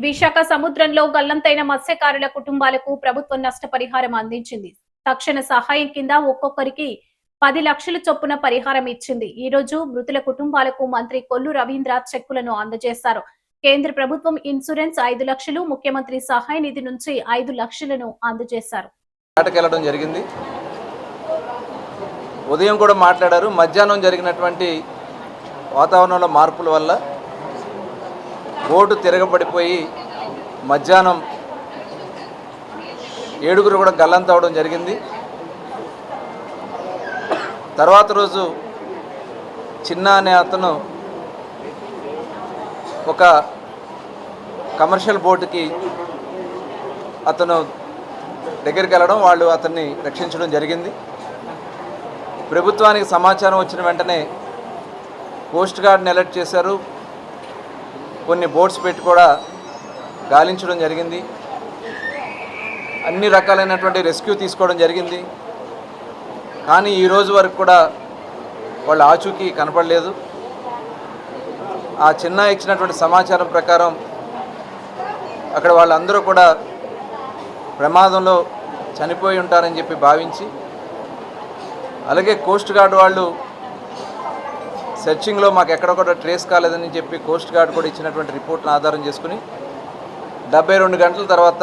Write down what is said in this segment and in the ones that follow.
విశాఖ సముద్రంలో గల్లంతైన మత్స్యకారుల కుటుంబాలకు ప్రభుత్వం నష్టపరిహారం అందించింది. తక్షణ సహాయం కింద ఒక్కొక్కరికి 10 లక్షల చొప్పున పరిహారం ఇచ్చింది. ఈ రోజు మృతుల కుటుంబాలకు మంత్రి కొల్లు రవీంద్ర చెక్కులను అందజేశారు. కేంద్ర ప్రభుత్వం ఇన్సూరెన్స్ 5 లక్షలు, ముఖ్యమంత్రి సహాయ నిధి నుంచి 5 లక్షలను అందజేశారు. జరిగింది. ఉదయం కూడా మాట్లాడారు. మధ్యాహ్నం జరిగినటువంటి వాతావరణంలో మార్పుల వల్ల బోటు తిరగబడిపోయి మధ్యాహ్నం 7 కూడా గల్లంతవడం జరిగింది. తర్వాత రోజు చిన్న అనే అతను ఒక కమర్షియల్ బోటుకి అతను దగ్గరికి వెళ్ళడం, వాళ్ళు అతన్ని రక్షించడం జరిగింది. ప్రభుత్వానికి సమాచారం వచ్చిన వెంటనే కోస్ట్ గార్డ్ని అలర్ట్ చేశారు. కొన్ని బోట్స్ పెట్టి కూడా గాలించడం జరిగింది. అన్ని రకాలైనటువంటి రెస్క్యూ తీసుకోవడం జరిగింది. కానీ ఈ రోజు వరకు కూడా వాళ్ళ ఆచూకీ కనపడలేదు. ఆ చిన్న ఇచ్చినటువంటి సమాచారం ప్రకారం అక్కడ వాళ్ళందరూ కూడా ప్రమాదంలో చనిపోయి ఉంటారని చెప్పి భావించి, అలాగే కోస్ట్ గార్డ్ వాళ్ళు సెర్చింగ్లో మాకు ఎక్కడ కూడా ట్రేస్ కాలేదని చెప్పి కోస్ట్ గార్డ్ కూడా ఇచ్చినటువంటి రిపోర్ట్ను ఆధారం చేసుకుని 72 గంటల తర్వాత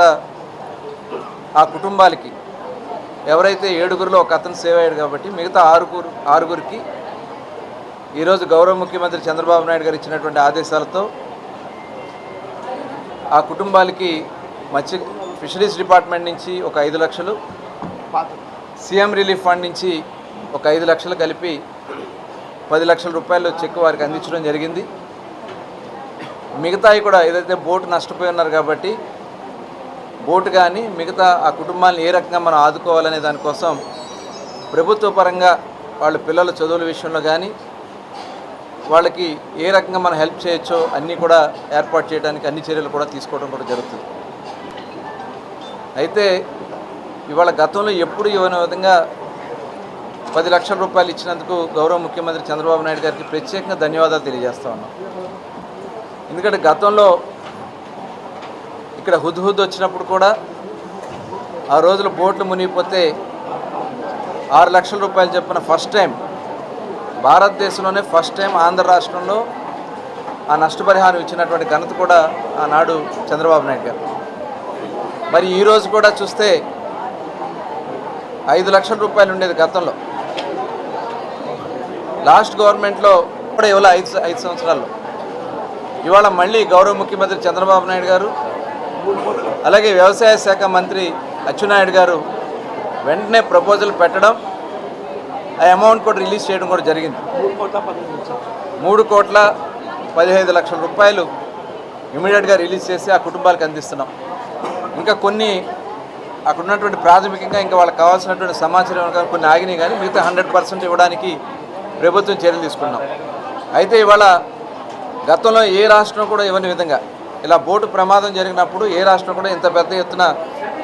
ఆ కుటుంబాలకి, ఎవరైతే 7గురిలో ఒక అతను సేవ్ అయ్యాడు కాబట్టి మిగతా ఆరుగురికి ఈరోజు గౌరవ ముఖ్యమంత్రి చంద్రబాబు నాయుడు గారు ఇచ్చినటువంటి ఆదేశాలతో ఆ కుటుంబాలకి ఫిషరీస్ డిపార్ట్మెంట్ నుంచి ఒక 5 లక్షలు, సీఎం రిలీఫ్ ఫండ్ నుంచి ఒక 5 లక్షలు కలిపి 10 లక్షల రూపాయలు చెక్ వారికి అందించడం జరిగింది. మిగతాయి కూడా ఏదైతే బోటు నష్టపోయి ఉన్నారు కాబట్టి బోటు కానీ మిగతా ఆ కుటుంబాలను ఏ రకంగా మనం ఆదుకోవాలనే దానికోసం ప్రభుత్వ పరంగా వాళ్ళ పిల్లల చదువుల విషయంలో కానీ వాళ్ళకి ఏ రకంగా మనం హెల్ప్ చేయొచ్చో అన్నీ కూడా ఏర్పాటు చేయడానికి అన్ని చర్యలు కూడా తీసుకోవడం కూడా జరుగుతుంది. అయితే ఇవాళ గతంలో ఎప్పుడు ఇవ్వని విధంగా 10 లక్షల రూపాయలు ఇచ్చినందుకు గౌరవ ముఖ్యమంత్రి చంద్రబాబు నాయుడు గారికి ప్రత్యేకంగా ధన్యవాదాలు తెలియజేస్తా ఉన్నాం. ఎందుకంటే గతంలో ఇక్కడ హుద్హుద్ వచ్చినప్పుడు కూడా ఆ రోజుల బోట్లు మునిగిపోతే 6 లక్షల రూపాయలు చెప్పిన ఫస్ట్ టైం భారతదేశంలోనే ఫస్ట్ టైం ఆంధ్ర రాష్ట్రంలో ఆ నష్టపరిహారం ఇచ్చినటువంటి ఘనత కూడా ఆనాడు చంద్రబాబు నాయుడు గారు. మరి ఈరోజు కూడా చూస్తే 5 లక్షల రూపాయలు ఉండేది గతంలో. లాస్ట్ గవర్నమెంట్లో కూడా ఇవాళ 5 సంవత్సరాల్లో ఇవాళ మళ్ళీ గౌరవ ముఖ్యమంత్రి చంద్రబాబు నాయుడు గారు, అలాగే వ్యవసాయ శాఖ మంత్రి అచ్చెన్నాయుడు గారు వెంటనే ప్రపోజల్ పెట్టడం, ఆ అమౌంట్ కూడా రిలీజ్ చేయడం కూడా జరిగింది. 3,15 లక్షల రూపాయలు ఇమీడియట్గా రిలీజ్ చేసి ఆ కుటుంబాలకు అందిస్తున్నాం. ఇంకా కొన్ని అక్కడ ఉన్నటువంటి ప్రాథమికంగా ఇంకా వాళ్ళకి కావాల్సినటువంటి సమాచారం కొన్ని ఆగినాయి, కానీ మిగతా 100% ఇవ్వడానికి ప్రభుత్వం చర్యలు తీసుకున్నాం. అయితే ఇవాళ గతంలో ఏ రాష్ట్రం కూడా ఇవ్వని విధంగా ఇలా బోటు ప్రమాదం జరిగినప్పుడు ఏ రాష్ట్రం కూడా ఇంత పెద్ద ఎత్తున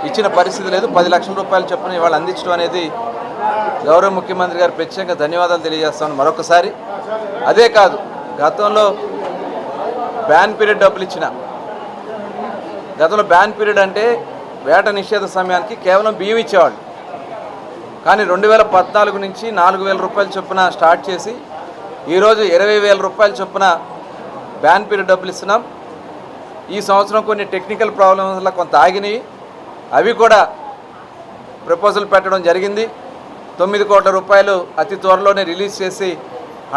ఇచ్చిన పరిస్థితి లేదు. 10 లక్షల రూపాయలు చొప్పున ఇవాళ అందించడం అనేది గౌరవ ముఖ్యమంత్రి గారు ప్రత్యేకంగా ధన్యవాదాలు తెలియజేస్తాను మరొకసారి. అదే కాదు, గతంలో బ్యాన్ పీరియడ్ డబ్బులు ఇచ్చిన, గతంలో బ్యాన్ పీరియడ్ అంటే వేట నిషేధ సమయానికి కేవలం బియ్యం ఇచ్చేవాళ్ళు. కానీ 2014 నుంచి 4,000 రూపాయల చొప్పున స్టార్ట్ చేసి ఈరోజు 20,000 రూపాయల చొప్పున బ్యాన్ పీరియడ్ డబ్బులు ఇస్తున్నాం. ఈ సంవత్సరం కొన్ని టెక్నికల్ ప్రాబ్లమ్స్ వల్ల కొంత ఆగినాయి, అవి కూడా ప్రపోజల్ పెట్టడం జరిగింది. 9 కోట్ల రూపాయలు అతి త్వరలోనే రిలీజ్ చేసి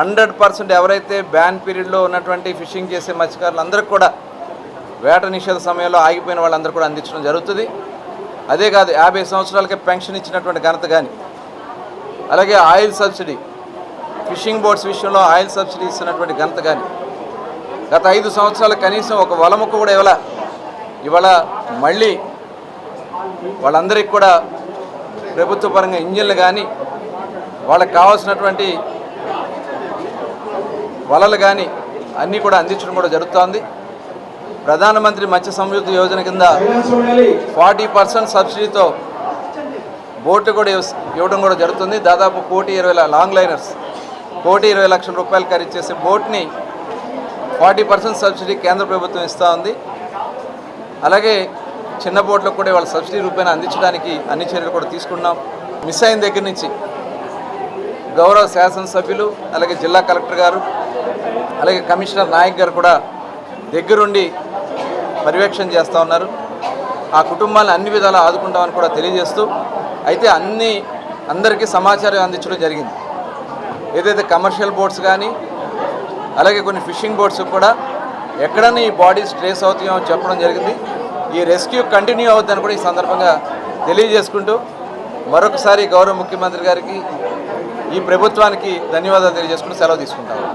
100% ఎవరైతే బ్యాన్ పీరియడ్లో ఉన్నటువంటి ఫిషింగ్ చేసే మత్స్యకారులందరికీ కూడా వేట నిషేధ సమయంలో ఆగిపోయిన వాళ్ళందరూ కూడా అందించడం జరుగుతుంది. అదే కాదు, 50 సంవత్సరాలకే పెన్షన్ ఇచ్చినటువంటి ఘనత కానీ, అలాగే ఆయిల్ సబ్సిడీ, ఫిషింగ్ బోట్స్ విషయంలో ఆయిల్ సబ్సిడీ ఇస్తున్నటువంటి ఘనత కానీ, గత 5 సంవత్సరాలు కనీసం ఒక వలముకు కూడా ఇవాళ మళ్ళీ వాళ్ళందరికీ కూడా ప్రభుత్వ పరంగా ఇంజిన్లు కానీ వాళ్ళకి కావాల్సినటువంటి వలలు కానీ అన్నీ కూడా అందించడం కూడా జరుగుతోంది. ప్రధానమంత్రి మత్స్య సంయుక్త యోజన కింద 40% సబ్సిడీతో బోట్లు కూడా ఇవ్వడం కూడా జరుగుతుంది. దాదాపు 1,20,00,000 లాంగ్ లైనర్స్ 1,20,00,000 రూపాయలు ఖరీదు చేసే బోట్ని 40% సబ్సిడీ కేంద్ర ప్రభుత్వం ఇస్తూ ఉంది. అలాగే చిన్న బోట్లకు కూడా వాళ్ళ సబ్సిడీ రూపాయన అందించడానికి అన్ని చర్యలు కూడా తీసుకున్నాం. మిస్ అయిన దగ్గర నుంచి గౌరవ శాసనసభ్యులు, అలాగే జిల్లా కలెక్టర్ గారు, అలాగే కమిషనర్ నాయక్ గారు కూడా దగ్గరుండి పర్యవేక్షణ చేస్తూ ఉన్నారు. ఆ కుటుంబాలను అన్ని విధాలా ఆదుకుంటామని కూడా తెలియజేస్తూ, అయితే అందరికీ సమాచారం అందించడం జరిగింది. ఏదైతే కమర్షియల్ బోట్స్ కానీ అలాగే కొన్ని ఫిషింగ్ బోట్స్ కూడా ఎక్కడన్నా ఈ బాడీస్ ట్రేస్ అవుతాయో అని చెప్పడం జరిగింది. ఈ రెస్క్యూ కంటిన్యూ అవుతుందని కూడా ఈ సందర్భంగా తెలియజేసుకుంటూ మరొకసారి గౌరవ ముఖ్యమంత్రి గారికి, ఈ ప్రభుత్వానికి ధన్యవాదాలు తెలియజేసుకుంటూ సెలవు తీసుకుంటాము.